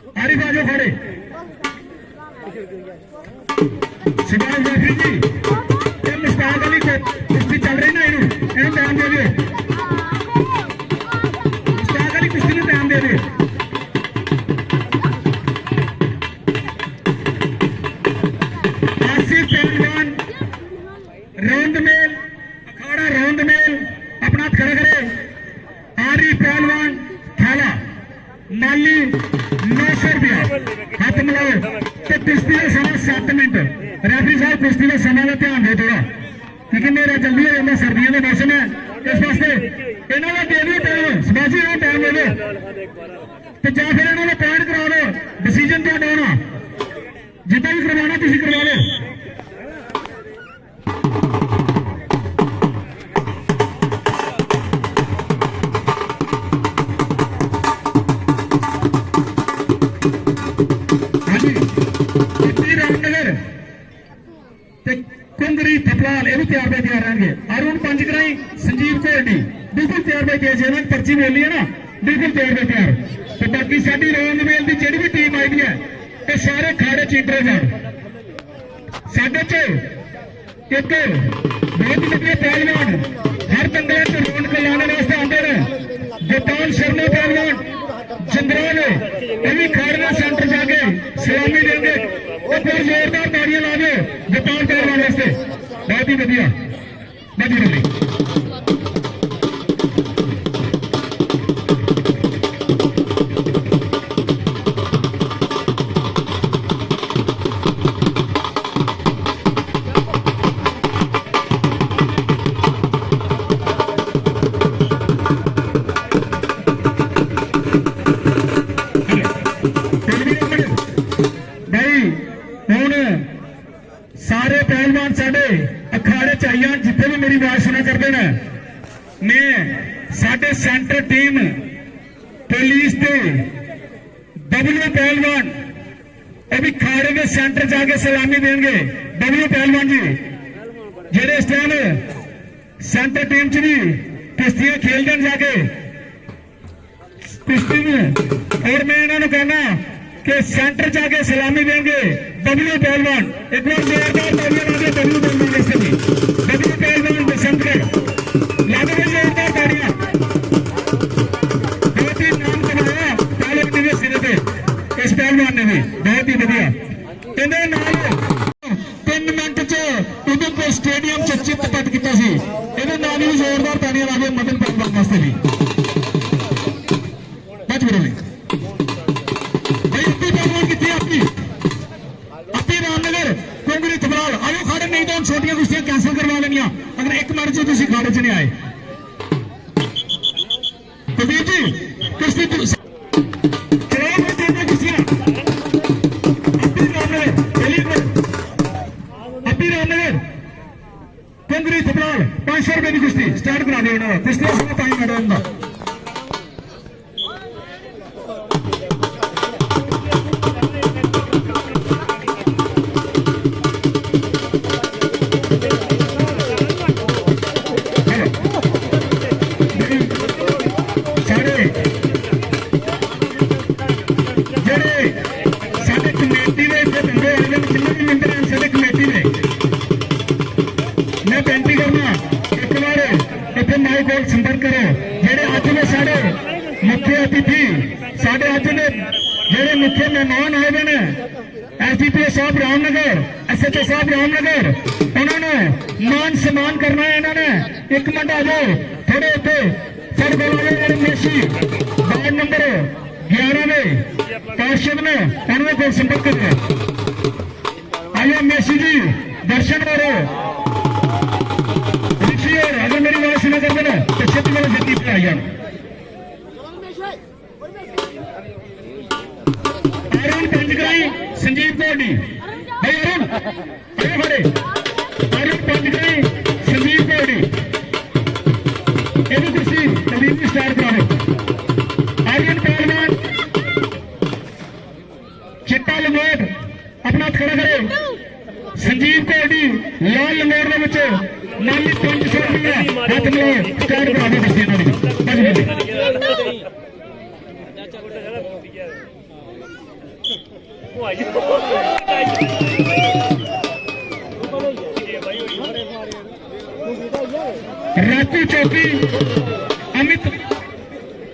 आरिफ आ जाओ खड़े। सिवाज जाफरी जी ये मुश्ताक अली को कुश्ती चल रही ना इन्हों ध्यान दे दिए। मुश्ताक अली कुश्ती में ध्यान दे दिए। आसिफ पहलवान रौंद मेल अखाड़ा रौंद मेल अपना हाथ खड़ा करे। आरिफ पहलवान थाला माली 900 रुपया हाथ मिलाओ। तो कुश्ती का समय 7 मिनट। रेफरी साहब कुश्ती का समय का ध्यान दो थोड़ा क्योंकि मेरा जल्दी हो जाता सर्दियों का मौसम है इस वास्ते इन्होंने दे दिए टाइम सबाजी इन्होंने टाइम दे दो तो या फिर इन्होंने पॉइंट करा लो डिसीजन तो होना जितना भी करवाना तुम करवा लो। कुंगरी थपलाल ये भी तैयार पे तैयार रहेंगे। अरुण पंचग्राही संजीव कोहली बिल्कुल तैयार पे तैयार जिन्होंने पर्ची बोली है ना बिल्कुल तैयार पे तैयार। तो बाकी साडी रौंद मेल की जी भी टीम आई है तो सारे खाड़े च इंटर जान। साडे च एक बहुत वधिया पहलवान हर दंगल च रौनक लाने वास्ते आते हैं गोपाल शर्मा पहलवान चंद्रा ने ये भी खाड़े सेंटर जाके सलामी देंगे और फिर जोरदार ताड़ियां ला दो गोपाल पहलवान वास्ते बहुत ही वधिया बजी रही। सारे पहलवान साडे अखाड़े चाहिए जिथे भी मेरी आवाज सुना करते हैं मैं साडे सेंटर टीम पुलिस के डब्ल्यू पहलवान अभी खाड़े में सेंटर जाके सलामी देंगे। डब्ल्यू पहलवान जी जेडे इस टाइम सेंटर टीम च भी कुश्तियां खेलते जाके कुश्ती में और मैं इन्होंने कहना कि सेंटर जाके सलामी देंगे डब्ल्यू पहलवान। एक बार जोरदार तालियां ला दे डब्ल्यू पहलवान जैसे भी डब्ल्यू पहलवान सेंटर ला दे जोरदार तालियां। बहुत ही नाम कमाया तालब दिवस सिरे पे इस पहलवान ने भी बहुत ही बढ़िया इन्हें नाल 3 मिनट च उधमपुर स्टेडियम च चित्तपट किया सी इन्हें नाल भी जोरदार तालियां ला दे मदन पहलवान वास्ते भी बच बड़े नहीं तो छोटियां कुश्तियां कैंसिल करवा लेनिया अगर 1 मिनट से तुम खाड़े च नहीं आए। कुलदीप जी कुश्ती रामनगर कुंगरी थपलाल 500 रुपए की कुश्ती स्टार्ट करा दे कुश्ती टाइम है उनका। संपर्क करो जेडे अज ने साढ़े मुख्य अतिथि साढ़े अज ने जेडे मुख्य मेहमान आए हैं SDPO साहब रामनगर SHO साहब रामनगर उन्होंने मान सम्मान करना है। इन्होंने 1 मिनट आ जाओ थोड़े इतने सर बोलो मेशी वार्ड नंबर 11 में पार्षद ने उन्होंने को संपर्क करें। आइए मेशी जी दर्शन करो अगर मेरी बात सुना करते ना तो छेती मेरे छेती पे आइए। अरुण पंचग्राही संजीव कोहली भाई अरुण आइए खड़े अरुण पंचग्राही संजीव कोहली ये भी कुर्सी तबीब की स्टार करा दो। आर्यन पहलवान चिट्टा लंगोट अपना हाथ खड़ा करे। संजीव कोहली लाल लंगोट के बच्चे नाली 500 रुपया हाथ में स्टार्ट करा दो कुश्ती राखू चौकी अमित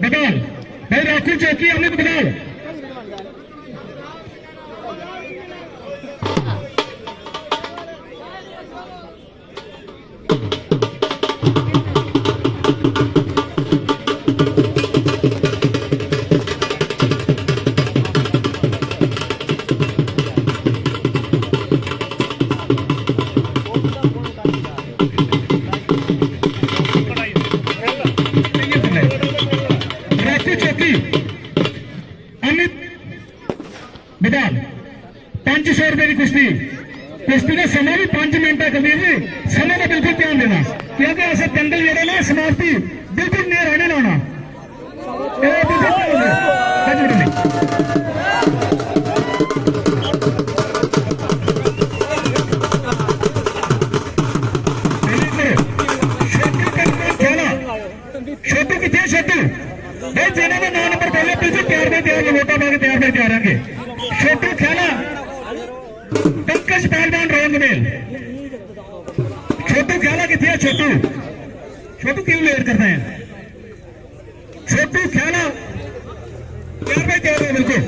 बदाल भाई, राखू चौकी अमित बदाल। बदाल 500 रुपए की कुश्ती, कुश्ती का समय भी 5 मिनट है। कबीर जी समय का बिल्कुल ध्यान देना, क्योंकि ऐसे दंगल जेडे ना समाप्ति बिल्कुल नहीं रहने ना होना। छोटू कितने छोटू भाई, जिन्होंने 9 नंबर पहले बिल्कुल तैयार में तैयार वोटा पा के तैयार में तैयार होंगे। छोटू खेला पंकज पहलवान रौंग मेल। छोटू खेला कितने छोटू, छोटू क्यों लेट करते हैं? छोटू खेला तैयार में तैयार है बिल्कुल।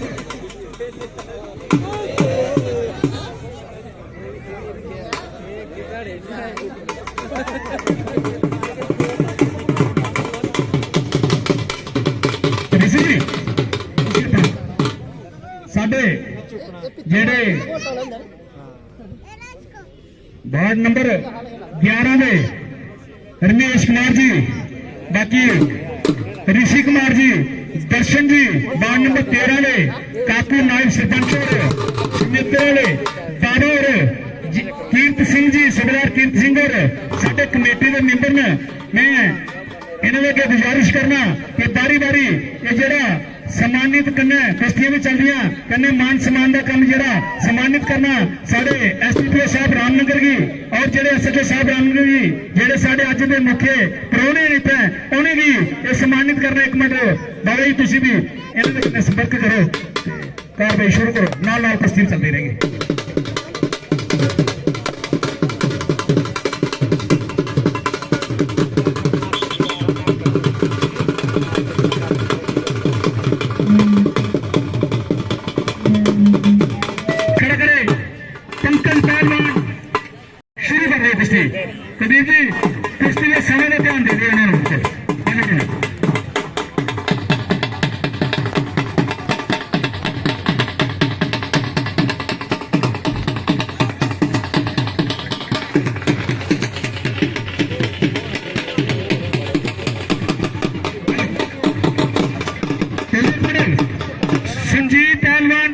साडे जेडे वार्ड नंबर 11 में रमेश कुमार जी, बाकी ऋषि कुमार जी, दर्शन जी, वार्ड नंबर 13 में काकू नायब सरपंच और सुमित्रा बाबा और कीर्त सिंह जी, सुबेदार कीर्त सिंह और साडे कमेटी के मेंबर ने मैं इन्होंने के गुजारिश करना कि बारी बारी ये जरा सम्मानित करना, कुश्तियां भी चल रही कन्ने मान सम्मान का काम जरा सम्मानित करना साढ़े एसडीपीओ साहब रामनगर की और जेडे एसएचओ साहब रामनगर की जेडे साढ़े अज के मुख्य परौने नीत है उन्हें भी ये सम्मानित करना। एक मिनट बाबा जी तुम भी इन्होंने संपर्क करो, कार्रवाई शुरू करो, नाल नाल कुश्ती चलती रहेगी। कबीर जी कुश्ती के समय का ध्यान दे दिया संजीव पहलवान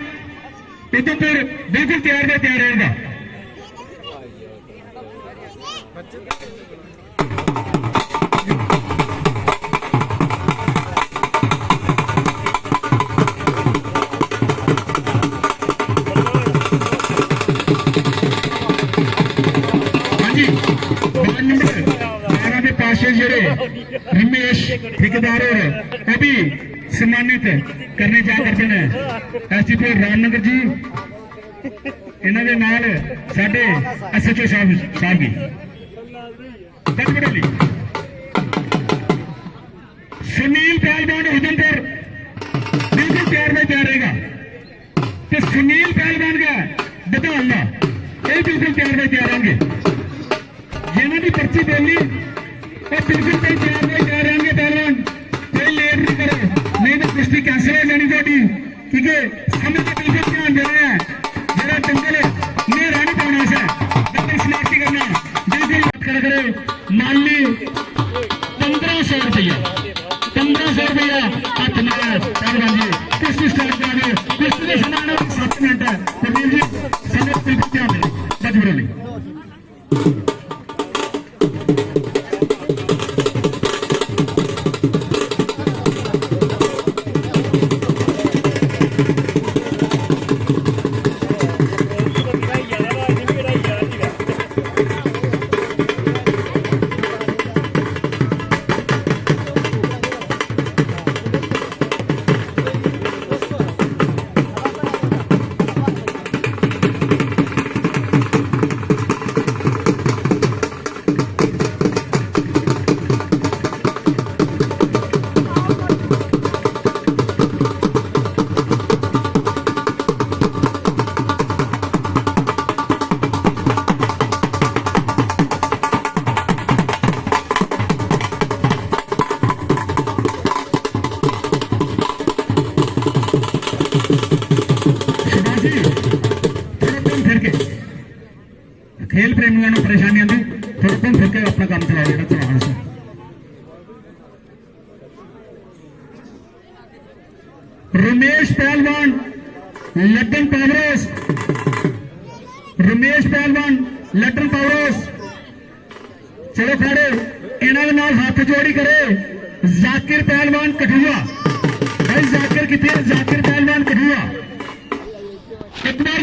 उधमपुर बिल्कुल तैयार में तैयार रहेगा। रमेश ठेकेदार वो भी सम्मानित करने जा करते हैं एसडीपीओ रामनगर जी, इन्होंने नाल साडे एसएचओ साहब भी सुनील पहलवान उधमपुर बिल्कुल तैयार में तैयार रहेगा। तो सुनील पहलवान का बदौलना ये बिल्कुल तैयार में तैयार होंगे। जिन्होंने की पर्ची बोली बिल्कुल कोई तैयार में तैयार रहेंगे। पहलवान कोई लेट नहीं करो, नहीं तो कुश्ती कैंसिल हो जानी थोड़ी, क्योंकि समय का बिल्कुल ध्यान दे रहे हैं। जरा दंगल नहीं रहने पाना से दंगल समाप्त करना बिल्कुल करे। माली 1500 रुपया 1500 रुपया हाथ में पहलवान जी कुश्ती स्टार्ट कर दो। कुश्ती का समान 7 मिनट है। कबीर जी समय बिल्कुल ध्यान दें बजबरोली। खेल प्रेमियों को परेशानी आती थोड़ा घूम फिर के अपना काम चलाओ जो चलाना से रमेश पहलवान लड्डन पावरोस चलो खड़े इन्होंने हाथ जोड़ी करे जाकिर पहलवान कठुआ भाई जाकिर कितने जाकिर पहलवान कठुआ एक बार